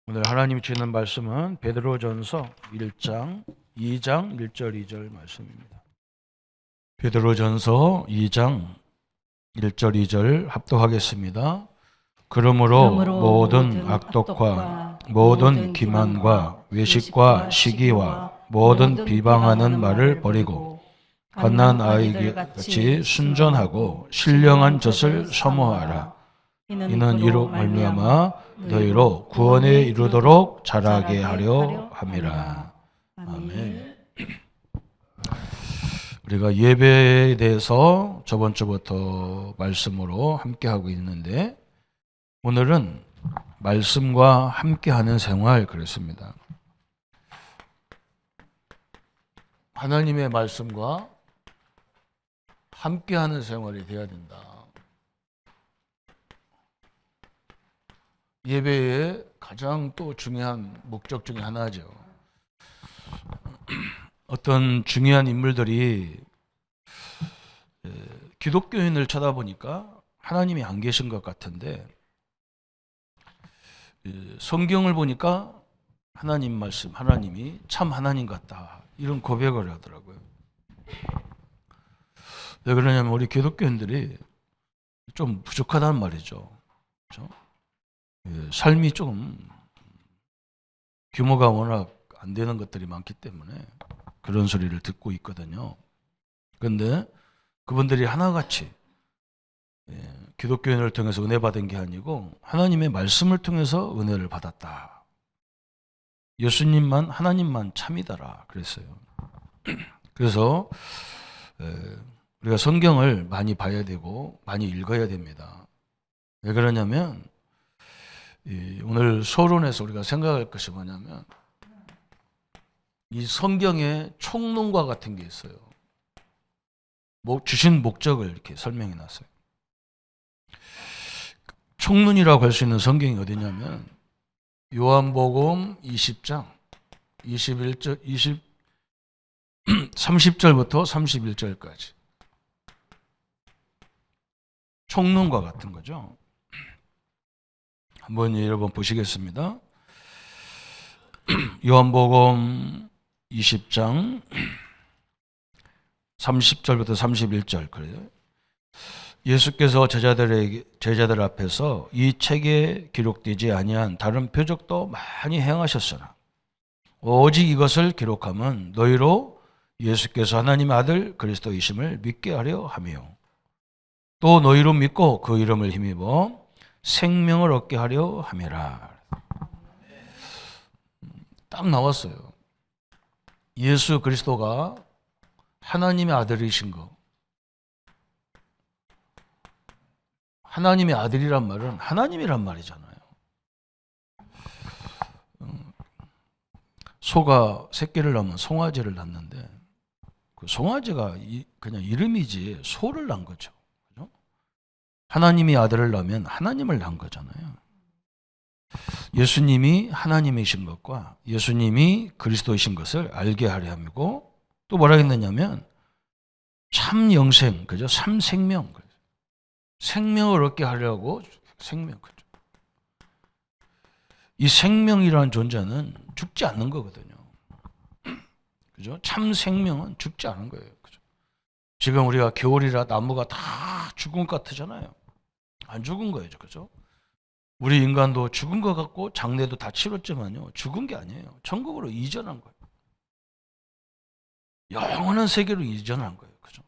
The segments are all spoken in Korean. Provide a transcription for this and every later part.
오늘 하나님이 주시는 말씀은 베드로전서 1장 2장 1절 2절 말씀입니다. 베드로전서 2장 1절 2절 합독하겠습니다. 그러므로 모든 악독과 모든 기만과 외식과 시기와 모든 비방하는 말을 버리고 갓난 아이같이 순전하고 신령한 젖을 사모하라. 이는 이로 말미암아 너희로 구원에 이르도록 자라게 하려 함이라. 아멘. 우리가 예배에 대해서 저번 주부터 말씀으로 함께 하고 있는데 오늘은 말씀과 함께하는 생활 그랬습니다. 하나님의 말씀과 함께하는 생활이 되어야 된다. 예배의 가장 또 중요한 목적 중에 하나죠. 어떤 중요한 인물들이 기독교인을 쳐다보니까 하나님이 안 계신 것 같은데 성경을 보니까 하나님 말씀, 하나님이 참 하나님 같다. 이런 고백을 하더라고요. 왜 그러냐면 우리 기독교인들이 좀 부족하다는 말이죠. 그렇죠? 삶이 조금 규모가 워낙 안 되는 것들이 많기 때문에 그런 소리를 듣고 있거든요. 그런데 그분들이 하나같이 기독교인을 통해서 은혜 받은 게 아니고 하나님의 말씀을 통해서 은혜를 받았다. 예수님만 하나님만 참이다라 그랬어요. 그래서 우리가 성경을 많이 봐야 되고 많이 읽어야 됩니다. 왜 그러냐면 오늘 서론에서 우리가 생각할 것이 뭐냐면 이 성경에 총론과 같은 게 있어요. 주신 목적을 이렇게 설명해 놨어요. 총론이라고 할 수 있는 성경이 어디냐면 요한복음 20장 21절 30절부터 31절까지 총론과 같은 거죠. 한번 여러분 보시겠습니다. 요한복음 20장 30절부터 31절 그래요. 예수께서 제자들 앞에서 이 책에 기록되지 아니한 다른 표적도 많이 행하셨으나 오직 이것을 기록하면 너희로 예수께서 하나님의 아들 그리스도이심을 믿게 하려 하며 또 너희로 믿고 그 이름을 힘입어 생명을 얻게 하려 함이라. 딱 나왔어요. 예수 그리스도가 하나님의 아들이신 거. 하나님의 아들이란 말은 하나님이란 말이잖아요. 소가 새끼를 낳으면 송아지를 낳는데 그 송아지가 그냥 이름이지 소를 낳은 거죠. 그죠? 하나님이 아들을 낳으면 하나님을 낳은 거잖아요. 예수님이 하나님이신 것과 예수님이 그리스도이신 것을 알게 하려 함이고 또 뭐라 했느냐면 참 영생, 그죠? 참 생명. 생명을 얻게 하려고 생명. 그죠? 이 생명이라는 존재는 죽지 않는 거거든요. 그죠? 참 생명은 죽지 않은 거예요. 그죠? 지금 우리가 겨울이라 나무가 다 죽은 것 같잖아요. 안 죽은 거예요. 그죠? 우리 인간도 죽은 것 같고 장례도 다 치렀지만요. 죽은 게 아니에요. 천국으로 이전한 거예요. 영원한 세계로 이전한 거예요. 그죠?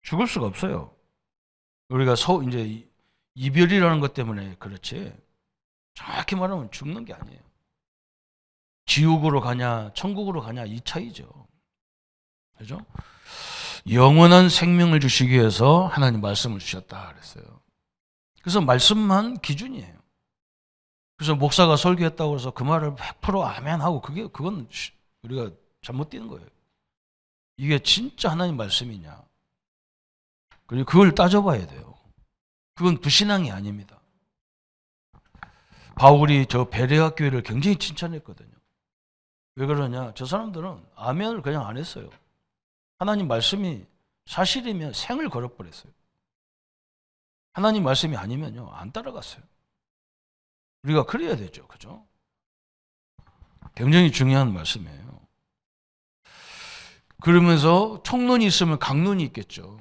죽을 수가 없어요. 우리가 이제 이별이라는 것 때문에 그렇지. 정확히 말하면 죽는 게 아니에요. 지옥으로 가냐, 천국으로 가냐 이 차이죠. 그죠? 영원한 생명을 주시기 위해서 하나님 말씀을 주셨다 그랬어요. 그래서 말씀만 기준이에요. 그래서 목사가 설교했다고 해서 그 말을 100% 아멘 하고 그건 우리가 잘못 뛰는 거예요. 이게 진짜 하나님 말씀이냐. 그리고 그걸 따져봐야 돼요. 그건 불신앙이 아닙니다. 바울이 저 베레아 교회를 굉장히 칭찬했거든요. 왜 그러냐? 저 사람들은 아멘을 그냥 안 했어요. 하나님 말씀이 사실이면 생을 걸어버렸어요. 하나님 말씀이 아니면요 안 따라갔어요. 우리가 그래야 되죠. 그죠? 굉장히 중요한 말씀이에요. 그러면서 총론이 있으면 강론이 있겠죠.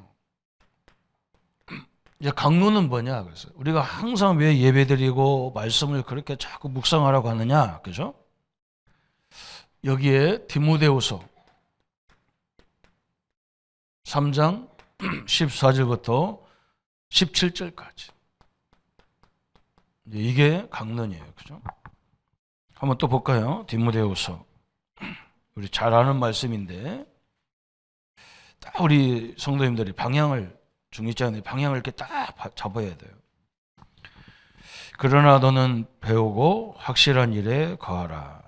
이제 강론은 뭐냐? 그래서 우리가 항상 왜 예배드리고 말씀을 그렇게 자꾸 묵상하라고 하느냐? 그죠? 여기에 디모데후서 3장 14절부터 17절까지. 이게 강론이에요. 그죠? 한번 또 볼까요? 디모데후서. 우리 잘 아는 말씀인데 딱 우리 성도님들이 방향을 중립자의 방향을 이렇게 딱 잡아야 돼요. 그러나 너는 배우고 확실한 일에 거하라.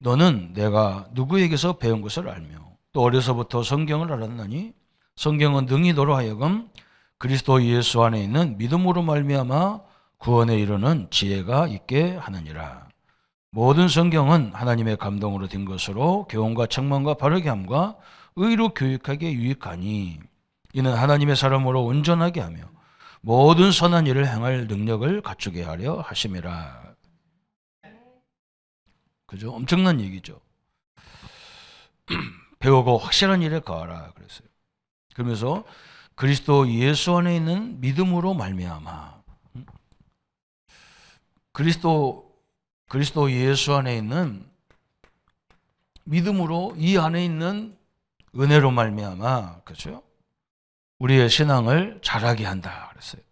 너는 내가 누구에게서 배운 것을 알며 또 어려서부터 성경을 알았나니 성경은 능히 너로 하여금 그리스도 예수 안에 있는 믿음으로 말미암아 구원에 이르는 지혜가 있게 하느니라. 모든 성경은 하나님의 감동으로 된 것으로 교훈과 책망과 바르게 함과 의로 교육하기에 유익하니 이는 하나님의 사람으로 온전하게 하며 모든 선한 일을 행할 능력을 갖추게 하려 하심이라. 그죠? 엄청난 얘기죠. 배우고 확실한 일에 거하라 그랬어요. 그러면서 그리스도 예수 안에 있는 믿음으로 말미암아. 그리스도 예수 안에 있는 믿음으로 이 안에 있는 은혜로 말미암아, 그죠? 우리의 신앙을 자라게 한다 그랬어요.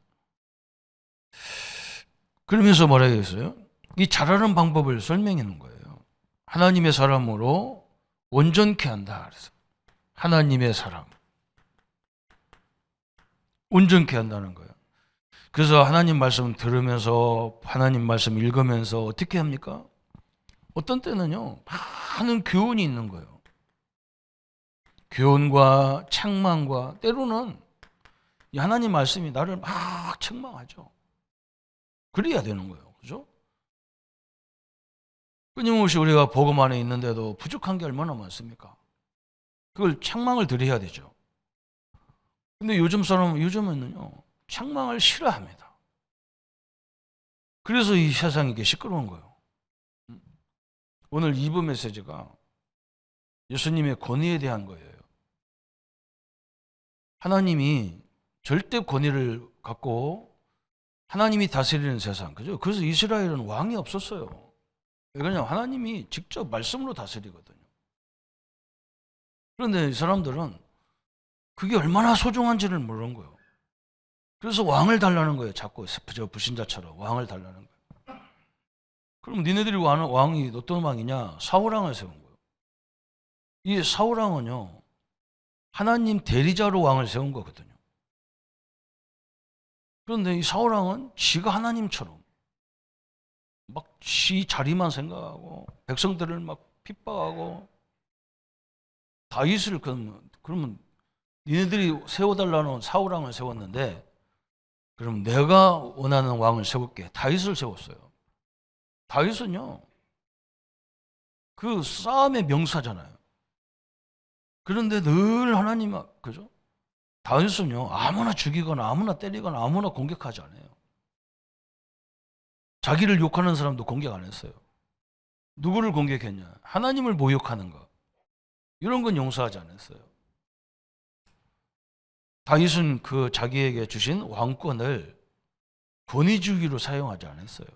그러면서 뭐라 했어요? 이 자라는 방법을 설명해 놓은 거예요. 하나님의 사람으로 온전케 한다 그랬어요. 하나님의 사람. 온전케 한다는 거예요. 그래서 하나님 말씀 들으면서 하나님 말씀 읽으면서 어떻게 합니까? 어떤 때는요, 많은 교훈이 있는 거예요. 교훈과 책망과 때로는 이 하나님 말씀이 나를 막 책망하죠. 그래야 되는 거예요. 그죠? 끊임없이 우리가 복음 안에 있는데도 부족한 게 얼마나 많습니까? 그걸 책망을 드려야 되죠. 근데 요즘에는요, 책망을 싫어합니다. 그래서 이 세상이 이게 시끄러운 거예요. 오늘 2부 메시지가 예수님의 권위에 대한 거예요. 하나님이 절대 권위를 갖고 하나님이 다스리는 세상, 그죠? 그래서 이스라엘은 왕이 없었어요. 왜냐하면 하나님이 직접 말씀으로 다스리거든요. 그런데 이 사람들은 그게 얼마나 소중한지를 모르는 거예요. 그래서 왕을 달라는 거예요. 자꾸 저 불신자처럼 왕을 달라는 거예요. 그럼 니네들이 왕이 어떤 왕이냐? 사울왕을 세운 거예요. 이 사울왕은요, 하나님 대리자로 왕을 세운 거거든요. 그런데 이 사울왕은 지가 하나님처럼 막 지 자리만 생각하고 백성들을 막 핍박하고 다윗을 그러면 니네들이 세워달라는 사울왕을 세웠는데 그럼 내가 원하는 왕을 세울게. 다윗을 세웠어요. 다윗은요, 그 싸움의 명사잖아요. 그런데 늘 하나님, 그죠? 다윗은요, 아무나 죽이거나 아무나 때리거나 아무나 공격하지 않아요. 자기를 욕하는 사람도 공격 안 했어요. 누구를 공격했냐? 하나님을 모욕하는 거. 이런 건 용서하지 않았어요. 다윗은 그 자기에게 주신 왕권을 권위주의로 사용하지 않았어요.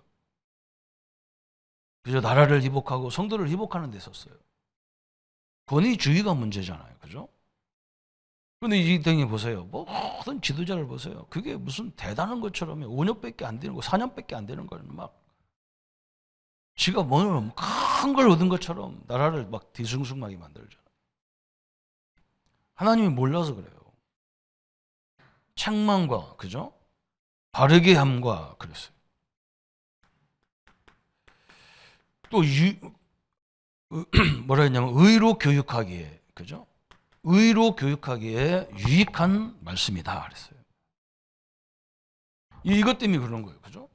그저 나라를 회복하고 성도를 회복하는 데 썼어요. 권위주의가 문제잖아요. 그죠? 그런데 이 등에 보세요. 모든 지도자를 보세요. 그게 무슨 대단한 것처럼 5년밖에 안 되는 거, 4년밖에 안 되는 걸 막 지가 뭘 큰 걸 얻은 것처럼 나라를 막 뒤숭숭하게 만들잖아요. 하나님이 몰라서 그래요. 책망과, 그죠? 바르게 함과 그랬어요. 또 뭐라 했냐면 의로 교육하기에, 그죠? 의로 교육하기에 유익한 말씀이다 그랬어요. 이것 때문에 그런 거예요. 그죠?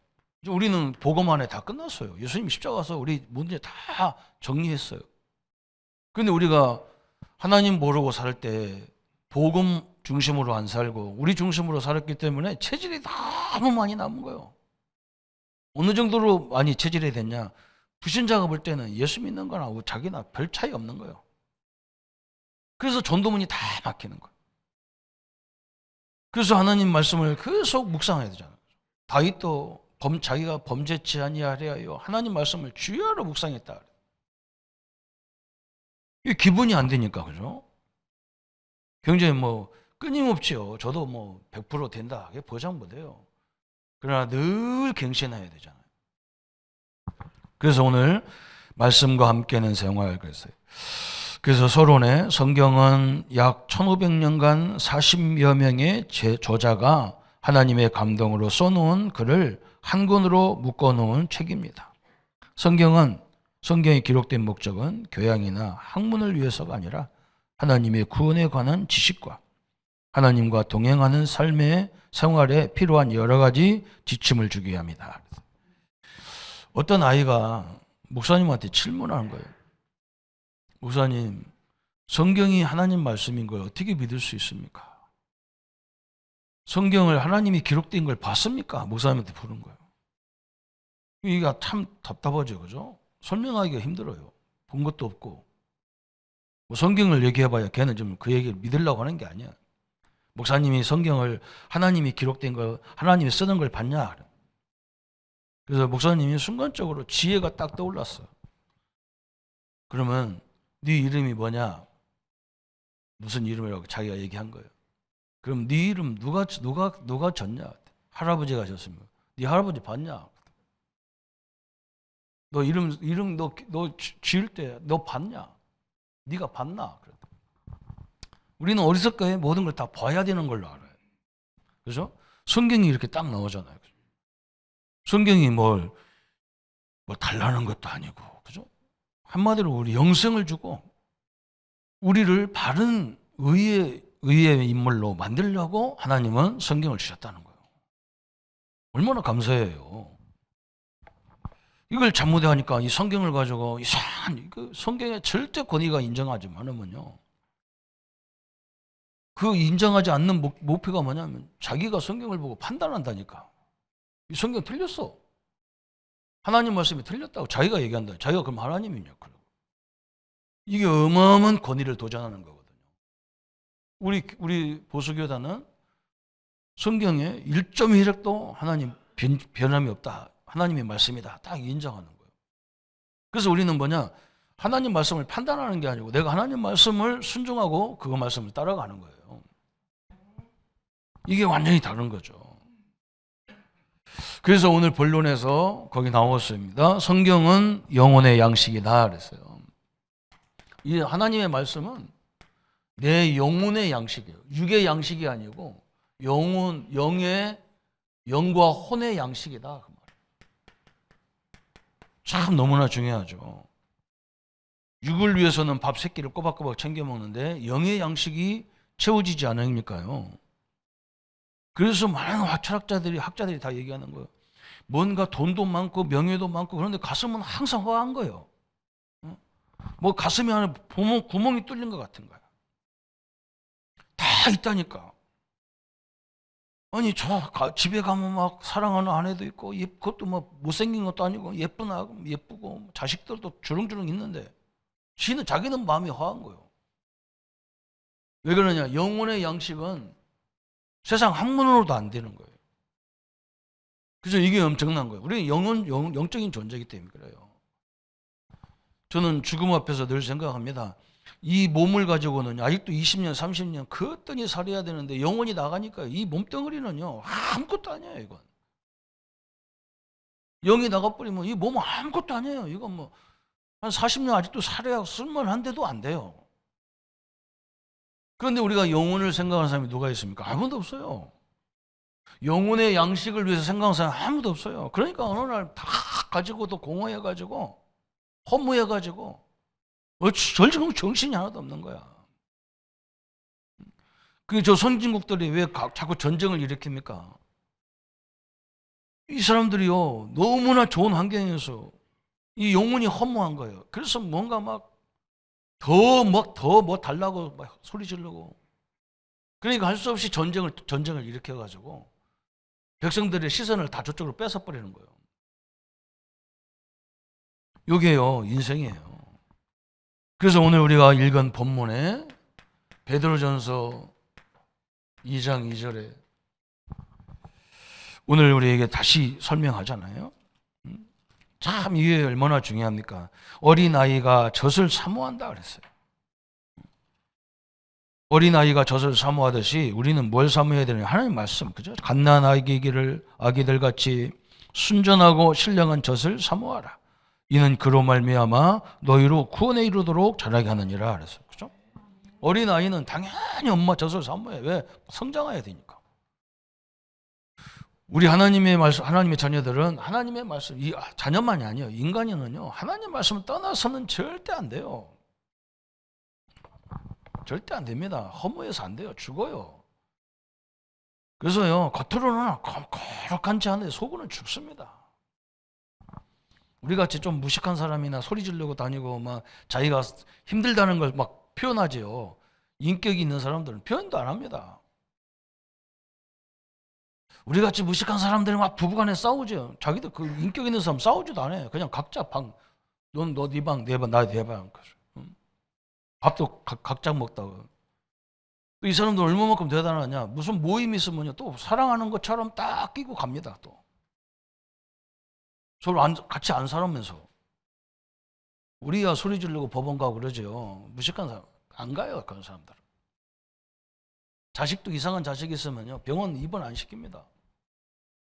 우리는 복음 안에 다 끝났어요. 예수님 십자가 가서 우리 문제 다 정리했어요. 그런데 우리가 하나님 모르고 살 때 복음 중심으로 안 살고 우리 중심으로 살았기 때문에 체질이 너무 많이 남은 거예요. 어느 정도로 많이 체질이 됐냐? 불신자가 볼 때는 예수 믿는 거나 자기나 별 차이 없는 거예요. 그래서 전도문이 다 막히는 거예요. 그래서 하나님 말씀을 계속 묵상해야 되잖아요. 다윗도 자기가 범죄치 아니하리하여 하나님 말씀을 주야로 묵상했다. 이게 기분이 안 되니까, 그죠? 굉장히 끊임없지요. 저도 100% 된다. 그게 보장 못해요. 그러나 늘 갱신해야 되잖아요. 그래서 오늘 말씀과 함께하는 생활 그랬어요. 그래서 서론에 성경은 약 1500년간 40여 명의 저자가 하나님의 감동으로 써놓은 글을 한 권으로 묶어놓은 책입니다. 성경이 기록된 목적은 교양이나 학문을 위해서가 아니라 하나님의 구원에 관한 지식과 하나님과 동행하는 삶의 생활에 필요한 여러 가지 지침을 주기 위함이다. 어떤 아이가 목사님한테 질문하는 거예요. 목사님, 성경이 하나님 말씀인 걸 어떻게 믿을 수 있습니까? 성경을 하나님이 기록된 걸 봤습니까? 목사님한테 물은 거예요. 이게 참 답답하죠, 그죠? 설명하기가 힘들어요. 본 것도 없고. 성경을 얘기해봐야 걔는 좀 그 얘기를 믿으려고 하는 게 아니야. 목사님이 성경을 하나님이 기록된 걸, 하나님이 쓰는 걸 봤냐? 그래서 목사님이 순간적으로 지혜가 딱 떠올랐어요. 그러면 네 이름이 뭐냐? 무슨 이름이라고 자기가 얘기한 거예요. 그럼 네 이름 누가 졌냐? 할아버지가 졌습니다. 네 할아버지 봤냐? 너 이름 너 지을 때 너 봤냐? 네가 봤나? 우리는 어리석게 모든 걸 다 봐야 되는 걸로 알아요. 그죠? 성경이 이렇게 딱 나오잖아요. 성경이 뭘 달라는 것도 아니고, 그죠? 한마디로 우리 영생을 주고 우리를 바른 의의 인물로 만들려고 하나님은 성경을 주셨다는 거예요. 얼마나 감사해요. 이걸 잘못하니까 이 성경을 가지고 이상한 성경의 절대 권위가 인정하지 않으면요. 그 인정하지 않는 목표가 뭐냐면 자기가 성경을 보고 판단한다니까. 이 성경 틀렸어. 하나님 말씀이 틀렸다고 자기가 얘기한다. 자기가 그럼 하나님이냐? 이게 어마어마한 권위를 도전하는 거거든요. 우리 보수교단은 성경에 1.1핵도 하나님 변함이 없다. 하나님의 말씀이다. 딱 인정하는 거예요. 그래서 우리는 뭐냐? 하나님 말씀을 판단하는 게 아니고 내가 하나님 말씀을 순종하고 그 말씀을 따라가는 거예요. 이게 완전히 다른 거죠. 그래서 오늘 본론에서 거기 나왔습니다. 성경은 영혼의 양식이다 그랬어요. 이 하나님의 말씀은 내 영혼의 양식이에요. 육의 양식이 아니고 영과 혼의 양식이다. 그 말. 참 너무나 중요하죠. 육을 위해서는 밥 3끼를 꼬박꼬박 챙겨 먹는데 영의 양식이 채워지지 않으니까요. 그래서 많은 학자들이 다 얘기하는 거예요. 뭔가 돈도 많고 명예도 많고 그런데 가슴은 항상 허한 거예요. 가슴이 안에 구멍이 뚫린 것 같은 거야. 다 있다니까. 아니 집에 가면 막 사랑하는 아내도 있고 그것도 못생긴 것도 아니고 예쁜 아고 예쁘고 자식들도 주렁주렁 있는데 자기는 마음이 허한 거예요. 왜 그러냐? 영혼의 양식은 세상 학문으로도 안 되는 거예요. 그래서 이게 엄청난 거예요. 우리는 영적인 존재이기 때문에 그래요. 저는 죽음 앞에서 늘 생각합니다. 이 몸을 가지고는 아직도 20년, 30년 그었더니 살아야 되는데 영혼이 나가니까 이 몸덩어리는요 아무것도 아니에요. 이건 영이 나가버리면 이 몸은 아무것도 아니에요. 이건 한 40년 아직도 살아야 쓸만한데도 안 돼요. 그런데 우리가 영혼을 생각하는 사람이 누가 있습니까? 아무도 없어요. 영혼의 양식을 위해서 생각하는 사람이 아무도 없어요. 그러니까 어느 날 다 가지고도 공허해가지고 허무해가지고 정신이 하나도 없는 거야. 저 선진국들이 왜 자꾸 전쟁을 일으킵니까? 이 사람들이요 너무나 좋은 환경에서 이 영혼이 허무한 거예요. 그래서 뭔가 더 달라고 소리 지르고 그러니까 할 수 없이 전쟁을 일으켜가지고 백성들의 시선을 다 저쪽으로 뺏어버리는 거예요. 요게요, 인생이에요. 그래서 오늘 우리가 읽은 본문에 베드로전서 2장 2절에 오늘 우리에게 다시 설명하잖아요. 참 이게 얼마나 중요합니까? 어린아이가 젖을 사모한다 그랬어요. 어린아이가 젖을 사모하듯이 우리는 뭘 사모해야 되느냐? 하나님 말씀, 그죠? 갓난 아기들 같이 순전하고 신령한 젖을 사모하라. 이는 그로 말미암아 너희로 구원에 이르도록 자라게 하느니라 그랬어요. 그죠? 어린아이는 당연히 엄마 젖을 사모해. 왜? 성장해야 되니까. 우리 하나님의 말씀, 하나님의 자녀들은 하나님의 말씀, 자녀만이 아니에요. 인간이는요, 하나님 말씀을 떠나서는 절대 안 돼요. 절대 안 됩니다. 허무해서 안 돼요. 죽어요. 그래서요, 겉으로는 거룩한 지 않은데 속으로는 죽습니다. 우리 같이 좀 무식한 사람이나 소리 지르고 다니고 막 자기가 힘들다는 걸 막 표현하지요. 인격이 있는 사람들은 표현도 안 합니다. 우리 같이 무식한 사람들은 막 부부간에 싸우죠. 자기들 그 인격 있는 사람 싸우지도 않아요. 그냥 각자 방, 넌 너 네 방, 내 방, 나 내 방. 밥도 각자 먹다가. 이 사람들 얼마만큼 대단하냐. 무슨 모임이 있으면 또 사랑하는 것처럼 딱 끼고 갑니다. 또 서로 같이 안 살면서. 우리야 소리 지르고 법원 가고 그러죠. 무식한 사람 안 가요. 그런 사람들은. 자식도 이상한 자식이 있으면요, 병원 입원 안 시킵니다.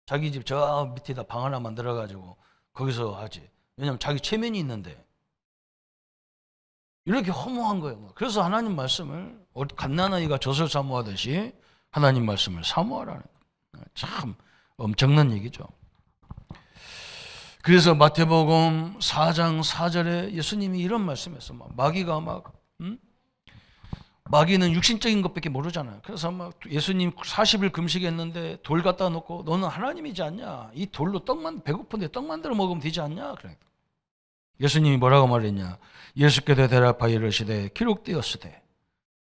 자기 집 저 밑에다 방 하나 만들어가지고 거기서 하지. 왜냐하면 자기 체면이 있는데. 이렇게 허무한 거예요. 그래서 하나님 말씀을 갓난아이가 젖을 사모하듯이 하나님 말씀을 사모하라는 거예요. 참 엄청난 얘기죠. 그래서 마태복음 4장 4절에 예수님이 이런 말씀했어요. 마귀가 마귀는 육신적인 것밖에 모르잖아요. 그래서 막 예수님 40일 금식했는데 돌 갖다 놓고 너는 하나님이지 않냐? 이 돌로 배고픈데 떡 만들어 먹으면 되지 않냐? 그러니까 예수님이 뭐라고 말했냐? 예수께서 대답하여 이르시되 기록되었으되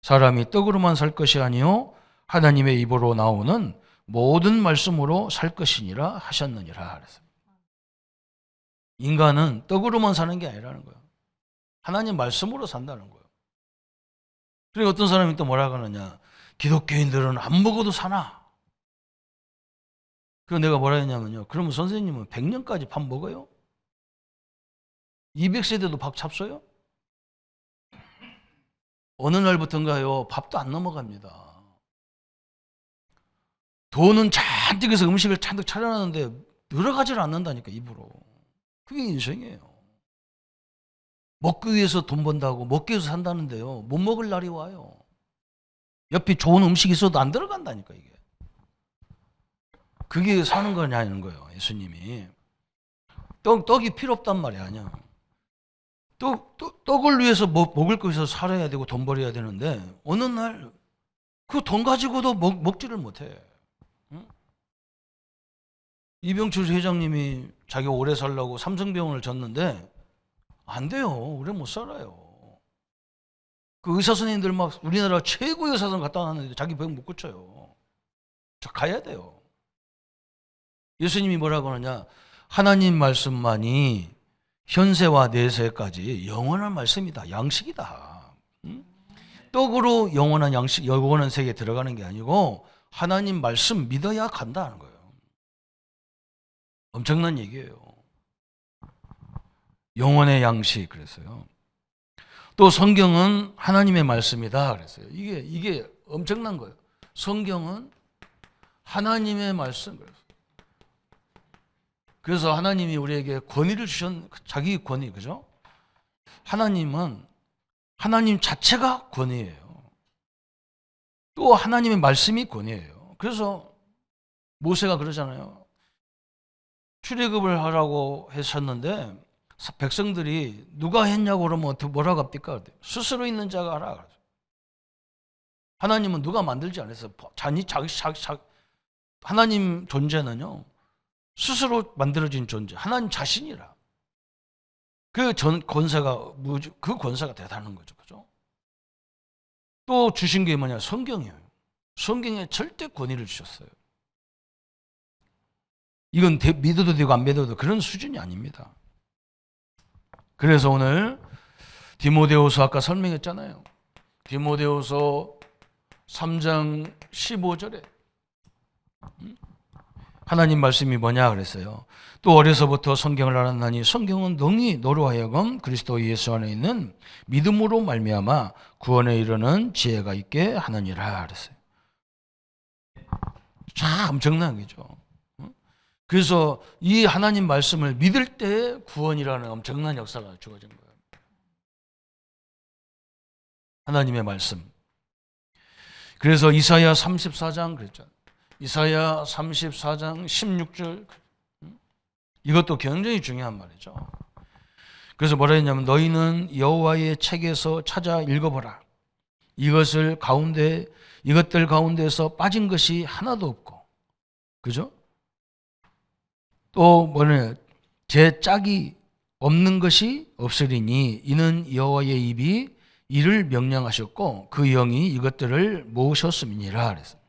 사람이 떡으로만 살 것이 아니요 하나님의 입으로 나오는 모든 말씀으로 살 것이니라 하셨느니라 그랬어요. 인간은 떡으로만 사는 게 아니라는 거예요. 하나님 말씀으로 산다는 거예요. 그리고 어떤 사람이 또 뭐라고 하느냐? 기독교인들은 안 먹어도 사나? 그래서 내가 뭐라 했냐면요. 그러면 선생님은 100년까지 밥 먹어요? 200세대도 밥 잡숴요? 어느 날부터인가요? 밥도 안 넘어갑니다. 돈은 잔뜩 해서 음식을 잔뜩 차려놨는데 들어가지를 않는다니까, 입으로. 그게 인생이에요. 먹기 위해서 돈 번다고 먹기 위해서 산다는데요, 못 먹을 날이 와요. 옆에 좋은 음식이 있어도 안 들어간다니까. 이게 그게 사는 거냐는 거예요. 예수님이 떡이 필요 없단 말이 아니야. 떡을 위해서 먹을 거 있어서 살아야 되고 돈 벌어야 되는데 어느 날 그 돈 가지고도 먹지를 못해. 응? 이병철 회장님이 자기가 오래 살려고 삼성병원을 졌는데 안 돼요. 오래 못 살아요. 그 의사 선생님들 막 우리나라 최고의 의사선 갔다 왔는데 자기 병 못 고쳐요. 저 가야 돼요. 예수님이 뭐라고 하느냐? 하나님 말씀만이 현세와 내세까지 영원한 말씀이다. 양식이다. 응? 떡으로 영원한 양식, 영원한 세계에 들어가는 게 아니고 하나님 말씀 믿어야 간다는 거예요. 엄청난 얘기예요. 영혼의 양식 그랬어요. 또 성경은 하나님의 말씀이다 그랬어요. 이게 엄청난 거예요. 성경은 하나님의 말씀 그랬어요. 그래서 하나님이 우리에게 권위를 자기 권위, 그죠? 하나님은 하나님 자체가 권위예요. 또 하나님의 말씀이 권위예요. 그래서 모세가 그러잖아요. 출애굽을 하라고 하셨는데 백성들이 누가 했냐고 그러면 뭐라고 합니까? 스스로 있는 자가 하라. 하나님은 누가 만들지 않았어요. 하나님 존재는요, 스스로 만들어진 존재, 하나님 자신이라. 그 권세가 대단한 거죠. 그죠? 또 주신 게 뭐냐? 성경이에요. 성경에 절대 권위를 주셨어요. 이건 믿어도 되고 안 믿어도 그런 수준이 아닙니다. 그래서 오늘 디모데후서 아까 설명했잖아요. 디모데후서 3장 15절에 하나님 말씀이 뭐냐 그랬어요. 또 어려서부터 성경을 알았나니 성경은 능히 너로 하여금 그리스도 예수 안에 있는 믿음으로 말미암아 구원에 이르는 지혜가 있게 하느니라 그랬어요. 참 엄청난 거죠. 그래서 이 하나님 말씀을 믿을 때 구원이라는 엄청난 역사가 주어진 거예요. 하나님의 말씀. 그래서 이사야 34장 그랬잖아요. 이사야 34장 16절 이것도 굉장히 중요한 말이죠. 그래서 뭐라 했냐면 너희는 여호와의 책에서 찾아 읽어보라. 이것들 가운데에서 빠진 것이 하나도 없고, 그죠? 또 뭐냐, 제 짝이 없는 것이 없으리니 이는 여호와의 입이 이를 명령하셨고 그 영이 이것들을 모으셨음이니라 그랬어요.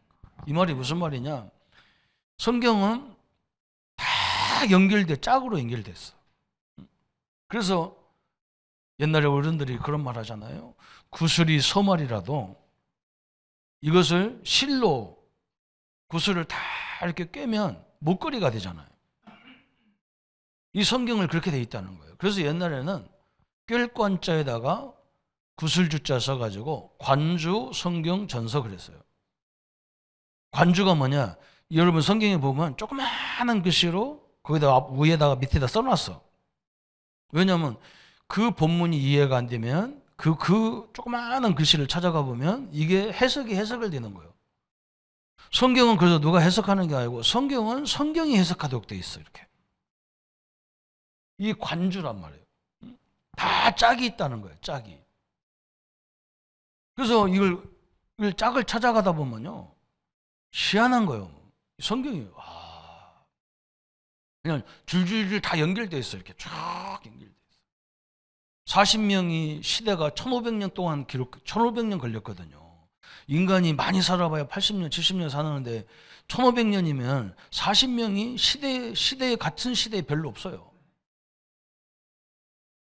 이 말이 무슨 말이냐? 성경은 다 짝으로 연결됐어. 그래서 옛날에 어른들이 그런 말 하잖아요. 구슬이 서말이라도 이것을 실로 구슬을 다 이렇게 꿰면 목걸이가 되잖아요. 이 성경을 그렇게 돼 있다는 거예요. 그래서 옛날에는 꿰관자에다가 구슬주자 써가지고 관주 성경 전서 그랬어요. 관주가 뭐냐? 여러분 성경에 보면 조그마한 글씨로 거기다 위에다가 밑에다 써놨어. 왜냐하면 그 본문이 이해가 안 되면 그 조그마한 글씨를 찾아가 보면 이게 해석을 되는 거예요. 성경은 그래서 누가 해석하는 게 아니고 성경은 성경이 해석하도록 돼 있어. 이렇게. 이 관주란 말이에요. 다 짝이 있다는 거예요. 짝이. 그래서 이걸 짝을 찾아가다 보면요. 희한한 거예요. 성경이 그냥 줄줄줄 다 연결돼 있어요. 이렇게 쫙 연결돼 있어요. 40명이 시대가 1500년 동안 1500년 걸렸거든요. 인간이 많이 살아봐야 80년, 70년 사는데 1500년이면 40명이 시대에 같은 시대에 별로 없어요.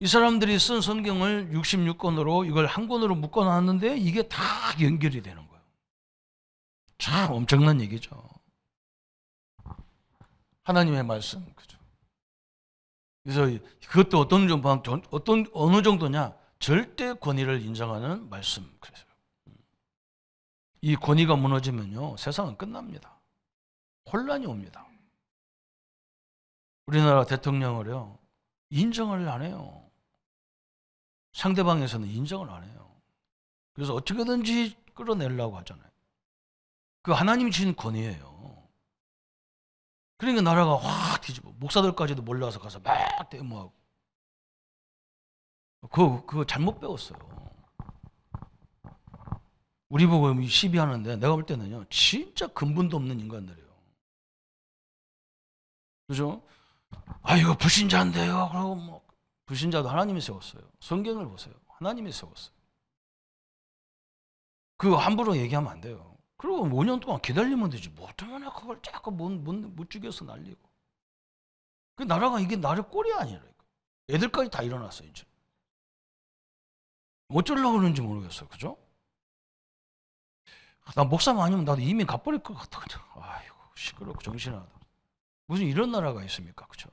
이 사람들이 쓴 성경을 66권으로 이걸 한 권으로 묶어놨는데 이게 다 연결이 되는 거예요. 참 엄청난 얘기죠. 하나님의 말씀, 그죠? 그래서 그것도 어느 정도냐? 절대 권위를 인정하는 말씀. 그래서 이 권위가 무너지면요, 세상은 끝납니다. 혼란이 옵니다. 우리나라 대통령을요, 인정을 안 해요. 상대방에서는 인정을 안 해요. 그래서 어떻게든지 끌어내려고 하잖아요. 그 하나님이 주신 권위예요. 그러니까 나라가 확 뒤집어. 목사들까지도 몰려와서 가서 막 데모하고. 그거 잘못 배웠어요. 우리 보고 시비하는데 내가 볼 때는요, 진짜 근본도 없는 인간들이에요. 그죠? 이거 불신자인데요. 그러고 뭐 불신자도 하나님이 세웠어요. 성경을 보세요. 하나님이 세웠어요. 그거 함부로 얘기하면 안 돼요. 그리고 5년 동안 기다리면 되지. 뭐 때문에 그걸 자꾸 못 죽여서 날리고. 그 나라가 이게 나라 꼴이 아니라니까. 애들까지 다 일어났어요, 이제. 어쩌려고 그러는지 모르겠어요. 그죠? 나 목사만 아니면 나도 이미 가버릴 것 같아. 아이고, 시끄럽고 정신하다. 무슨 이런 나라가 있습니까? 그죠?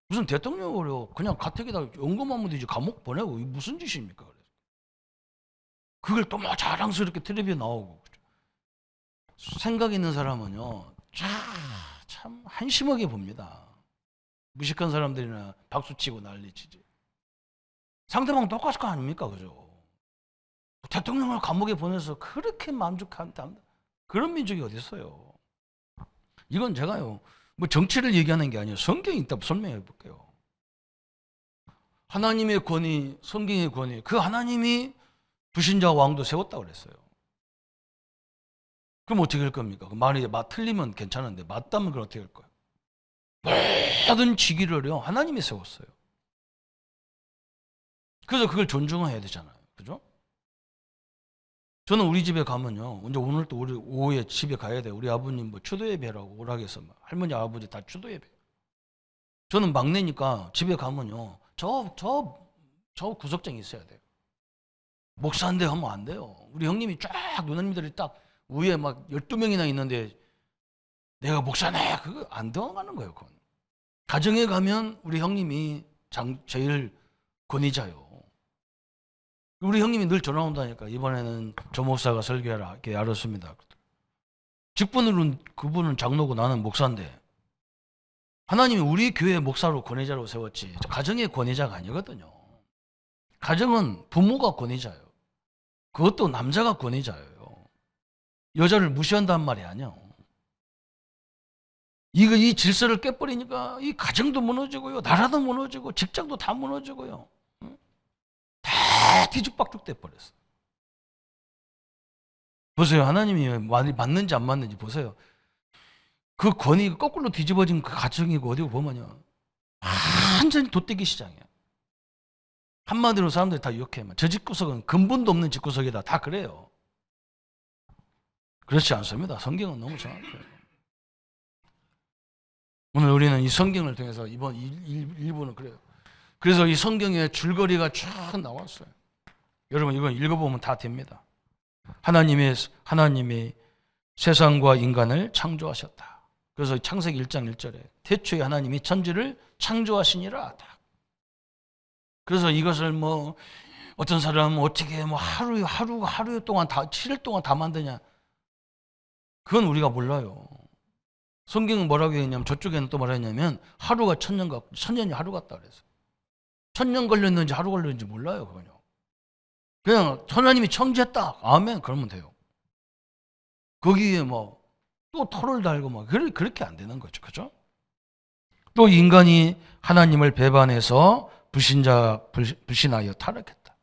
무슨 대통령으로 그냥 가택에다 연금하면 되지 감옥 보내고 이게 무슨 짓입니까? 그걸 또 막 자랑스럽게 텔레비에 나오고. 그죠? 생각 있는 사람은요, 참 한심하게 봅니다. 무식한 사람들이나 박수치고 난리치지. 상대방 똑같을 거 아닙니까? 그죠? 대통령을 감옥에 보내서 그렇게 만족한다. 그런 민족이 어디 있어요? 이건 제가요, 뭐 정치를 얘기하는 게 아니에요. 성경이 있다고 설명해 볼게요. 하나님의 권위, 성경의 권위, 그 하나님이 불신자 왕도 세웠다고 그랬어요. 그럼 어떻게 할 겁니까? 만약에 틀리면 괜찮은데 맞다면 그럼 어떻게 할 거예요? 모든 직위를요, 하나님이 세웠어요. 그래서 그걸 존중해야 되잖아요. 그죠? 저는 우리 집에 가면요, 이제 오늘 또 우리 오후에 집에 가야 돼요. 우리 아버님 뭐 추도 예배라고 오락해서 할머니 아버지 다 추도 예배. 저는 막내니까 집에 가면요, 저 저 구석정이 있어야 돼요. 목사인데 하면 안 돼요. 우리 형님이 쫙 누나님들이 딱 위에 막 12명이나 있는데 내가 목사네 그거 안 들어가는 거예요. 그건. 가정에 가면 우리 형님이 제일 권위자요. 우리 형님이 늘 전화 온다니까. 이번에는 저 목사가 설교하라 이렇게 알았습니다. 직분으로는 그분은 장로고 나는 목사인데 하나님이 우리 교회 목사로 권위자로 세웠지 가정의 권위자가 아니거든요. 가정은 부모가 권위자예요. 그것도 남자가 권위자예요. 여자를 무시한다는 말이 아니야. 이 질서를 깨버리니까 이 가정도 무너지고요, 나라도 무너지고, 직장도 다 무너지고요. 다 뒤죽박죽 돼버렸어. 보세요. 하나님이 맞는지 안 맞는지 보세요. 그 권위가 거꾸로 뒤집어진 그 가정이고 어디고 보면요. 완전히 돗대기 시장이야. 한마디로 사람들이 다 욕해. 저 집구석은 근본도 없는 집구석이다. 다 그래요. 그렇지 않습니다. 성경은 너무 정확해요. 오늘 우리는 이 성경을 통해서 이번 일부는 그래요. 그래서 이 성경에 줄거리가 쫙 나왔어요. 여러분 이건 읽어보면 다 됩니다. 하나님이 세상과 인간을 창조하셨다. 그래서 창세기 1장 1절에 태초에 하나님이 천지를 창조하시니라. 그래서 이것을 뭐 어떤 사람은 어떻게 뭐 하루 동안 다 7일 동안 다 만드냐? 그건 우리가 몰라요. 성경은 뭐라고 했냐면 저쪽에는 또 뭐라 했냐면 하루가 천년이 하루 같다 그랬어요. 1000년 걸렸는지 하루 걸렸는지 몰라요. 그건요. 그냥 하나님이 창조했다. 아멘. 그러면 돼요. 거기에 뭐 또 토를 달고 막 그렇게 안 되는 거죠. 그죠? 또 인간이 하나님을 배반해서 불신하여 타락했다.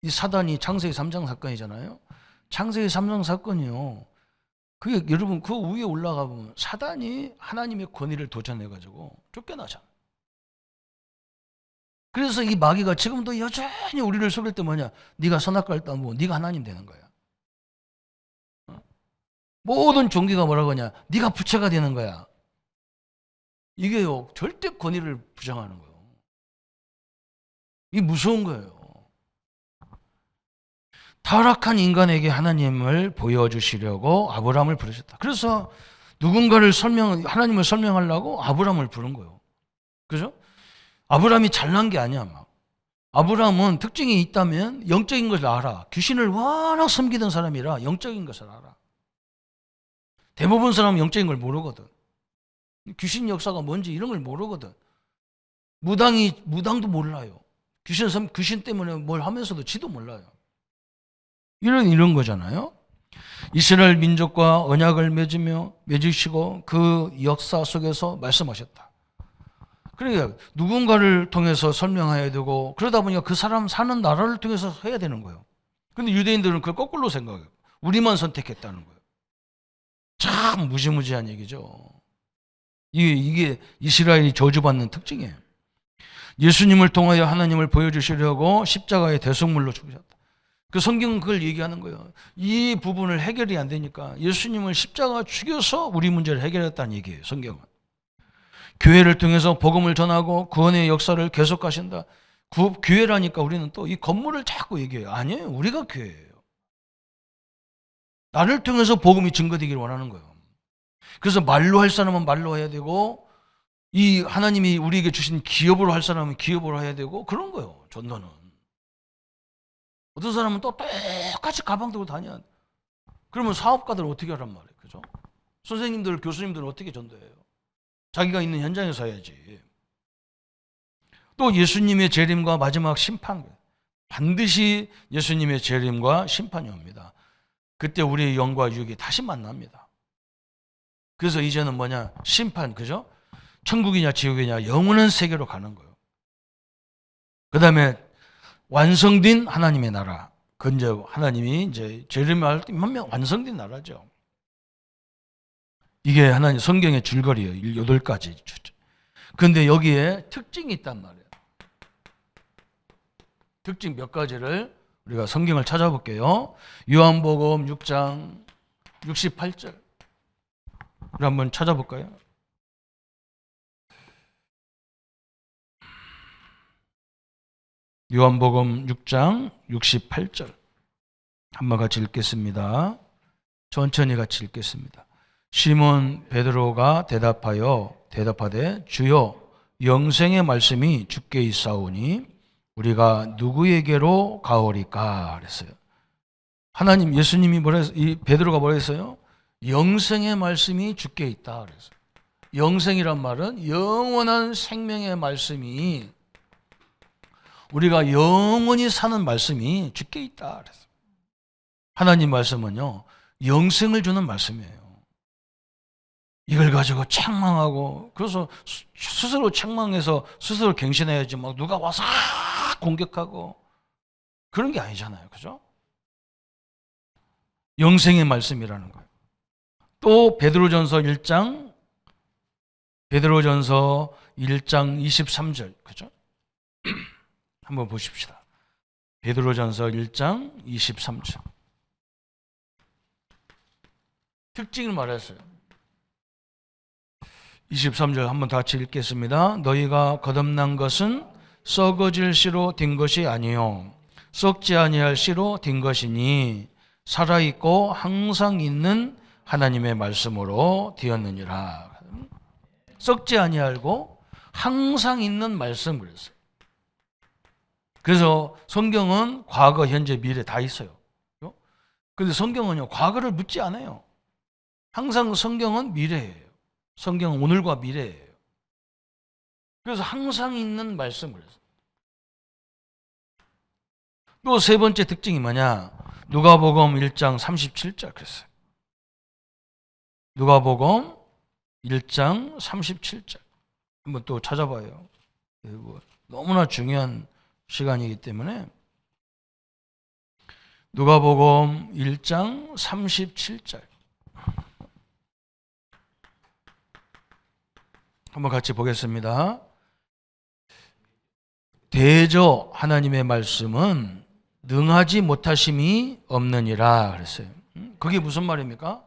이 사단이 창세기 3장 사건이잖아요. 창세기 3장 사건이요. 그게 여러분 그 위에 올라가 보면 사단이 하나님의 권위를 도전해가지고 쫓겨나잖아. 그래서 이 마귀가 지금도 여전히 우리를 속일 때 뭐냐? 네가 선악과를 따먹고 네가 하나님 되는 거야. 모든 종교가 뭐라고 하냐? 네가 부처가 되는 거야. 이게요 절대 권위를 부정하는 거예요. 이게 무서운 거예요. 타락한 인간에게 하나님을 보여주시려고 아브라함을 부르셨다. 그래서 누군가를 하나님을 설명하려고 아브라함을 부른 거예요. 그죠? 아브라함이 잘난 게 아니야. 막. 아브라함은 특징이 있다면 영적인 것을 알아. 귀신을 워낙 섬기던 사람이라 영적인 것을 알아. 대부분 사람은 영적인 걸 모르거든. 귀신 역사가 뭔지 이런 걸 모르거든. 무당도 몰라요. 귀신 때문에 뭘 하면서도 지도 몰라요. 이런 거잖아요. 이스라엘 민족과 언약을 맺으시고 그 역사 속에서 말씀하셨다. 그러니까 누군가를 통해서 설명해야 되고 그러다 보니까 그 사람 사는 나라를 통해서 해야 되는 거예요. 근데 유대인들은 그걸 거꾸로 생각해요. 우리만 선택했다는 거예요. 참 무지무지한 얘기죠. 이게 이스라엘이 저주받는 특징이에요. 예수님을 통하여 하나님을 보여주시려고 십자가의 대속물로 죽으셨다. 그 성경은 그걸 얘기하는 거예요. 이 부분을 해결이 안 되니까 예수님을 십자가 죽여서 우리 문제를 해결했다는 얘기예요. 성경은. 교회를 통해서 복음을 전하고 구원의 역사를 계속하신다. 교회라니까 우리는 또 이 건물을 자꾸 얘기해요. 아니에요. 우리가 교회예요. 나를 통해서 복음이 증거되기를 원하는 거예요. 그래서 말로 할 사람은 말로 해야 되고 이 하나님이 우리에게 주신 기업으로 할 사람은 기업으로 해야 되고 그런 거예요. 전도는. 어떤 사람은 또 똑같이 가방 들고 다녀. 그러면 사업가들 어떻게 하란 말이에요. 그죠? 선생님들, 교수님들은 어떻게 전도해요? 자기가 있는 현장에서 해야지. 또 예수님의 재림과 마지막 심판. 반드시 예수님의 재림과 심판이 옵니다. 그때 우리의 영과 육이 다시 만납니다. 그래서 이제는 뭐냐? 심판, 그죠? 천국이냐 지옥이냐 영원한 세계로 가는 거예요. 그 다음에 완성된 하나님의 나라. 그건 이제 하나님이 이제 재림할 때 완성된 나라죠. 이게 하나님 성경의 줄거리예요. 8가지. 그런데 여기에 특징이 있단 말이에요. 특징 몇 가지를 우리가 성경을 찾아볼게요. 요한복음 6장 68절. 우리 한번 찾아볼까요? 요한복음 6장 68절 한번 같이 읽겠습니다. 천천히 같이 읽겠습니다. 시몬 베드로가 대답하되 주여 영생의 말씀이 주께 있사오니 우리가 누구에게로 가오리까 그랬어요. 하나님 예수님이 이 베드로가 뭐라 했어요? 영생의 말씀이 주께 있다 그랬어요. 영생이란 말은 영원한 생명의 말씀이 우리가 영원히 사는 말씀이 주께 있다 그랬어요. 하나님 말씀은요 영생을 주는 말씀이에요. 이걸 가지고 책망하고 그래서 스스로 책망해서 스스로 갱신해야지 막 누가 와서 공격하고 그런 게 아니잖아요. 그죠? 영생의 말씀이라는 거예요. 또 베드로전서 1장 23절 그죠? 한번 보십시다. 베드로전서 1장 23절 특징을 말했어요. 23절 한번 다 같이 읽겠습니다. 너희가 거듭난 것은 썩어질 씨로 된 것이 아니요 썩지 아니할 씨로 된 것이니 살아있고 항상 있는 하나님의 말씀으로 되었느니라. 썩지 아니하고 항상 있는 말씀 그랬어요. 그래서 성경은 과거, 현재, 미래 다 있어요. 그런데 성경은요 과거를 묻지 않아요. 항상 성경은 미래예요. 성경은 오늘과 미래예요. 그래서 항상 있는 말씀 그랬어요. 또 세 번째 특징이 뭐냐? 누가복음 1장 37절 그랬어요. 누가복음 1장 37절 한번 또 찾아봐요. 너무나 중요한 시간이기 때문에 누가복음 1장 37절 한번 같이 보겠습니다. 대저 하나님의 말씀은 능하지 못하심이 없느니라 그랬어요. 그게 무슨 말입니까?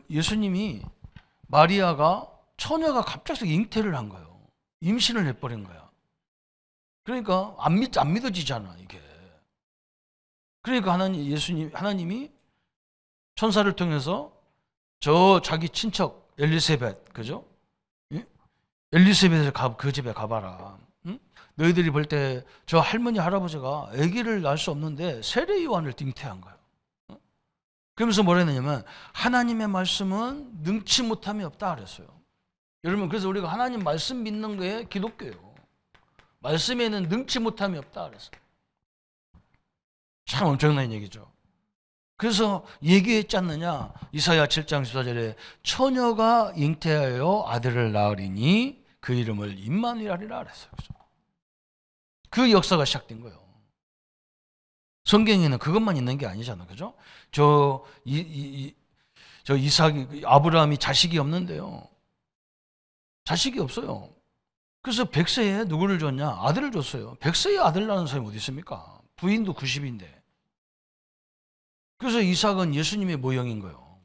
예수님이 마리아가 처녀가 갑자기 잉태를 한 거예요. 임신을 해버린 거야. 그러니까 안 믿어지잖아 이게. 그러니까 하나님이 천사를 통해서 저 자기 친척 엘리사벳 그죠? 엘리사벳을 그 집에 가봐라. 응? 너희들이 볼 때 저 할머니 할아버지가 아기를 낳을 수 없는데 세례 요한을 잉태한 거예요. 응? 그러면서 뭐라 했느냐면 하나님의 말씀은 능치 못함이 없다 그랬어요. 여러분 그래서 우리가 하나님 말씀 믿는 게 기독교예요. 말씀에는 능치 못함이 없다 그랬어요. 참 엄청난 얘기죠. 그래서 얘기했지 않느냐? 이사야 7장 14절에 처녀가 잉태하여 아들을 낳으리니 그 이름을 임마누엘이라 그랬어요. 그 역사가 시작된 거예요. 성경에는 그것만 있는 게 아니잖아요. 그죠? 저 이삭이 아브라함이 자식이 없는데요. 자식이 없어요. 그래서 100세에 누구를 줬냐? 아들을 줬어요. 100세에 아들 낳는 사람이 어디 있습니까? 부인도 90인데. 그래서 이삭은 예수님의 모형인 거예요.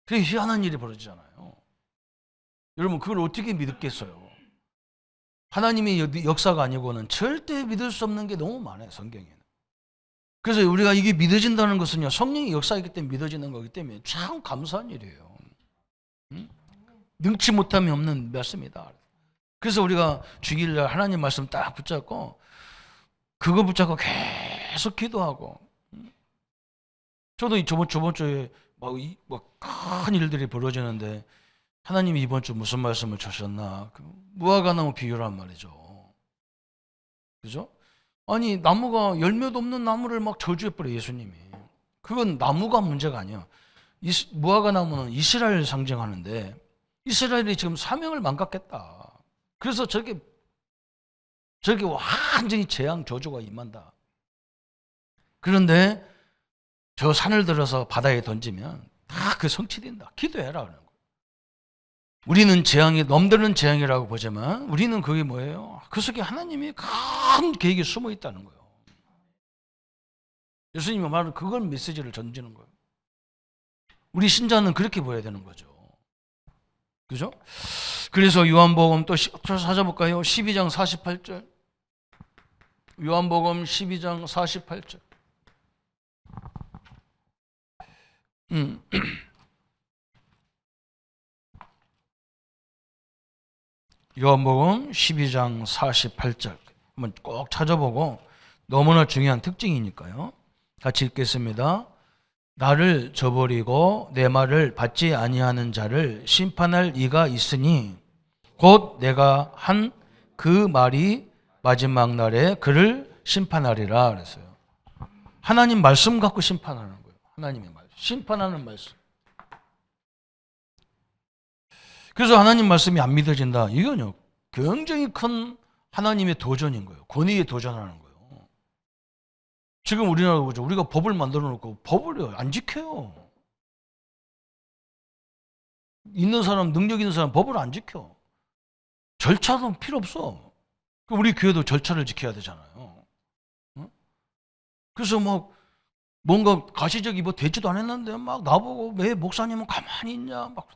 그게 희한한 일이 벌어지잖아요. 여러분 그걸 어떻게 믿겠어요? 하나님의 역사가 아니고는 절대 믿을 수 없는 게 너무 많아요. 성경에는. 그래서 우리가 이게 믿어진다는 것은요 성령의 역사이기 때문에 믿어지는 거기 때문에 참 감사한 일이에요. 능치 못함이 없는 말씀이다. 그래서 우리가 주일날 하나님 말씀 딱 붙잡고 그거 붙잡고 계속 기도하고. 저도 저번 주에 큰 일들이 벌어지는데 하나님이 이번 주 무슨 말씀을 주셨나? 무화과나무 비유란 말이죠. 그죠? 아니 나무가 열매도 없는 나무를 막 저주해버려 예수님이. 그건 나무가 문제가 아니야. 무화과나무는 이스라엘을 상징하는데 이스라엘이 지금 사명을 망각했다. 그래서 저렇게 완전히 재앙 저주가 임한다. 그런데 저 산을 들어서 바다에 던지면 다 그 성취된다. 기도해라 그러는 거예요. 우리는 재앙이 넘드는 재앙이라고 보지만 우리는 그게 뭐예요? 그 속에 하나님이 큰 계획이 숨어 있다는 거예요. 예수님이 말하는 그걸 메시지를 던지는 거예요. 우리 신자는 그렇게 보여야 되는 거죠. 그죠? 그래서 요한복음 또 찾아볼까요? 12장 48절. 요한복음 12장 48절. 요한복음 12장 48절. 한번 꼭 찾아보고 너무나 중요한 특징이니까요. 같이 읽겠습니다. 나를 저버리고 내 말을 받지 아니하는 자를 심판할 이가 있으니 곧 내가 한 그 말이 마지막 날에 그를 심판하리라 그랬어요. 하나님 말씀 갖고 심판하는 거예요. 하나님의 말씀. 심판하는 말씀. 그래서 하나님 말씀이 안 믿어진다. 이건요, 굉장히 큰 하나님의 도전인 거예요. 권위에 도전하는 거예요. 지금 우리나라 보죠. 우리가 법을 만들어 놓고 법을 안 지켜요. 있는 사람, 능력 있는 사람 법을 안 지켜. 절차도 필요 없어. 우리 교회도 절차를 지켜야 되잖아요. 그래서 막 뭔가 가시적이 뭐 되지도 않았는데 막 나보고 왜 목사님은 가만히 있냐? 막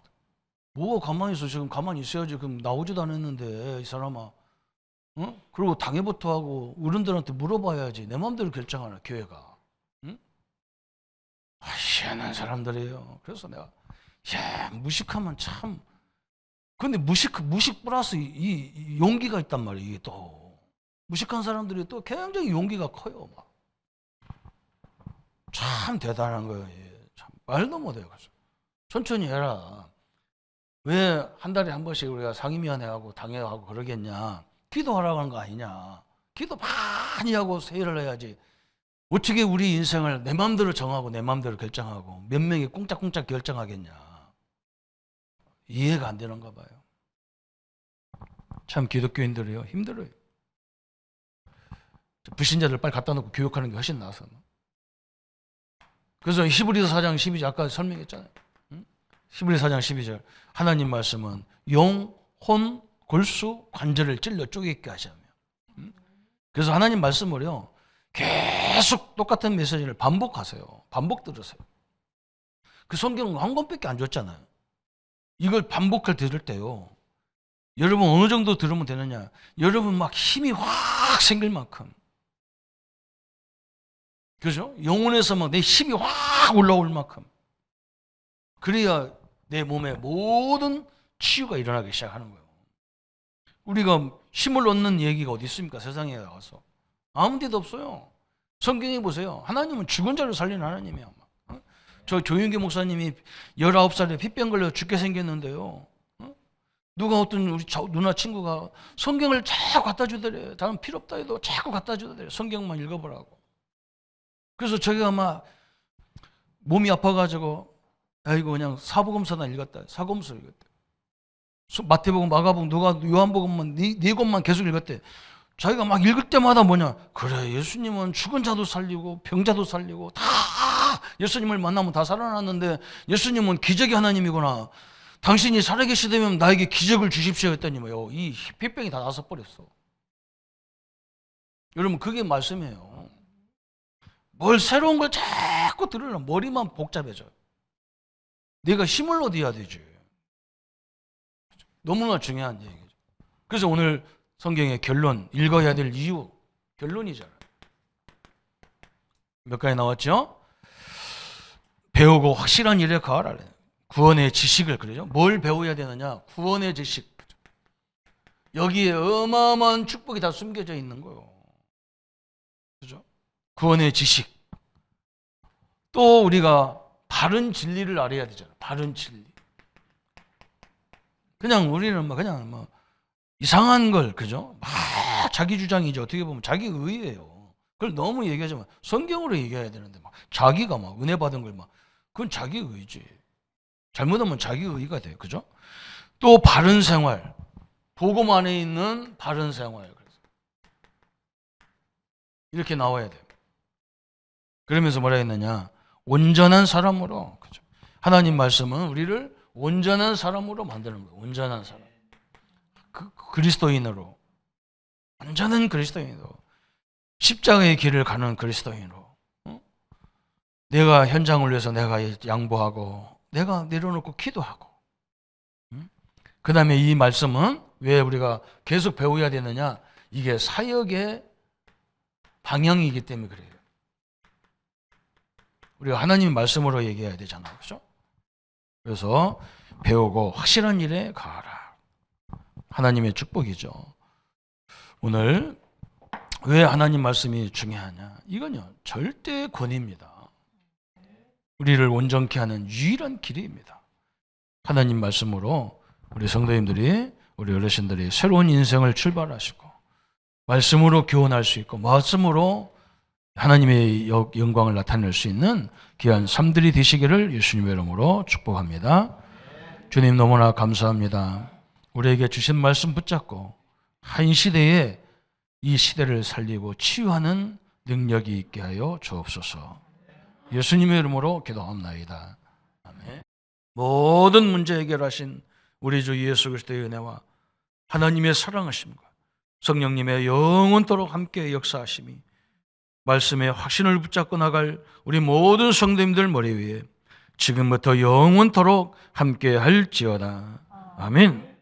뭐가 가만히 있어? 지금 가만히 있어야지. 그럼 나오지도 않았는데 이 사람아. 그리고 당회부터 하고 어른들한테 물어봐야지. 내 마음대로 결정하나 교회가. 희한한 사람들이에요. 그래서 내가 무식하면 참. 근데 무식 플러스 이 용기가 있단 말이에요. 이게 또 무식한 사람들이 또 굉장히 용기가 커요. 막. 참 대단한 거예요. 참 말도 못해요. 그래서 천천히 해라. 왜 한 달에 한 번씩 우리가 상임위원회하고 당회하고 그러겠냐? 기도하라고 하는 거 아니냐? 기도 많이 하고 세일을 해야지. 어떻게 우리 인생을 내 마음대로 정하고 내 마음대로 결정하고 몇 명이 꽁짝꽁짝 결정하겠냐? 이해가 안 되는가 봐요. 참 기독교인들이요 힘들어요. 불신자들 빨리 갖다 놓고 교육하는 게 훨씬 나아서. 그래서 히브리서 4장 12절 아까 설명했잖아요. 히브리서 4장 12절 하나님 말씀은 영, 혼, 골수, 관절을 찔러 쪼개게 하시며. 그래서 하나님 말씀을요 계속 똑같은 메시지를 반복하세요. 반복 들으세요. 그 성경은 한 권밖에 안 줬잖아요. 이걸 반복을 들을 때요. 여러분 어느 정도 들으면 되느냐? 여러분 막 힘이 확 생길 만큼. 그죠? 영혼에서 막 내 힘이 확 올라올 만큼. 그래야 내 몸에 모든 치유가 일어나기 시작하는 거예요. 우리가 힘을 얻는 얘기가 어디 있습니까? 세상에 나가서. 아무 데도 없어요. 성경에 보세요. 하나님은 죽은 자를 살리는 하나님이야. 저 조윤기 목사님이 19살에 핏병 걸려 죽게 생겼는데요. 누가 어떤 우리 누나 친구가 성경을 자꾸 갖다 주더래. 다른 필요 없다 해도 자꾸 갖다 주더래. 성경만 읽어보라고. 그래서 저희가 막 몸이 아파가지고 아이고 그냥 사복음서나 읽었다. 사복음서 읽었대. 마태복음, 마가복음, 누가 요한복음만 네 권만 계속 읽었대. 자기가 막 읽을 때마다 뭐냐? 그래 예수님은 죽은 자도 살리고 병자도 살리고 다 예수님을 만나면 다 살아났는데 예수님은 기적의 하나님이구나. 당신이 살아계시다면 나에게 기적을 주십시오 했더니 뭐요? 이 핏병이 다 나서 버렸어. 여러분 그게 말씀이에요. 뭘 새로운 걸 자꾸 들으면 머리만 복잡해져요. 내가 힘을 얻어야 되지. 너무나 중요한 얘기죠. 그래서 오늘 성경의 결론, 읽어야 될 이유, 결론이잖아요. 몇 가지 나왔죠? 배우고 확실한 일에 가라. 구원의 지식을 그러죠. 뭘 배워야 되느냐? 구원의 지식. 여기에 어마어마한 축복이 다 숨겨져 있는 거예요. 그죠? 구원의 지식. 또 우리가 바른 진리를 알아야 되잖아요. 바른 진리. 그냥 우리는 그냥 이상한 걸, 그죠? 막 자기 주장이죠. 어떻게 보면 자기 의예요. 그걸 너무 얘기하지만 성경으로 얘기해야 되는데 자기가 은혜 받은 걸 그건 자기 의지. 잘못하면 자기 의가 돼요. 그죠? 또 바른 생활. 복음 안에 있는 바른 생활. 이렇게 나와야 돼요. 그러면서 뭐라 했느냐? 온전한 사람으로. 그죠? 하나님 말씀은 우리를 온전한 사람으로 만드는 거예요. 온전한 사람. 그리스도인으로. 완전한 그리스도인으로. 십자가의 길을 가는 그리스도인으로. 내가 현장을 위해서 내가 양보하고 내가 내려놓고 기도하고. 그 다음에 이 말씀은 왜 우리가 계속 배워야 되느냐? 이게 사역의 방향이기 때문에 그래요. 우리가 하나님의 말씀으로 얘기해야 되잖아요. 그죠? 그래서 배우고 확실한 일에 가라. 하나님의 축복이죠. 오늘 왜 하나님 말씀이 중요하냐? 이건요, 절대 권위입니다. 우리를 온전케 하는 유일한 길입니다. 하나님 말씀으로 우리 성도님들이, 우리 어르신들이 새로운 인생을 출발하시고 말씀으로 교훈할 수 있고 말씀으로 하나님의 영광을 나타낼 수 있는 귀한 삶들이 되시기를 예수님의 이름으로 축복합니다. 주님 너무나 감사합니다. 우리에게 주신 말씀 붙잡고 한 시대에 이 시대를 살리고 치유하는 능력이 있게 하여 주옵소서. 예수님의 이름으로 기도합나이다. 아멘. 모든 문제 해결하신 우리 주 예수 그리스도의 은혜와 하나님의 사랑하심과 성령님의 영원토록 함께 역사하심이 말씀의 확신을 붙잡고 나갈 우리 모든 성도님들 머리 위에 지금부터 영원토록 함께 할지어다. 아멘.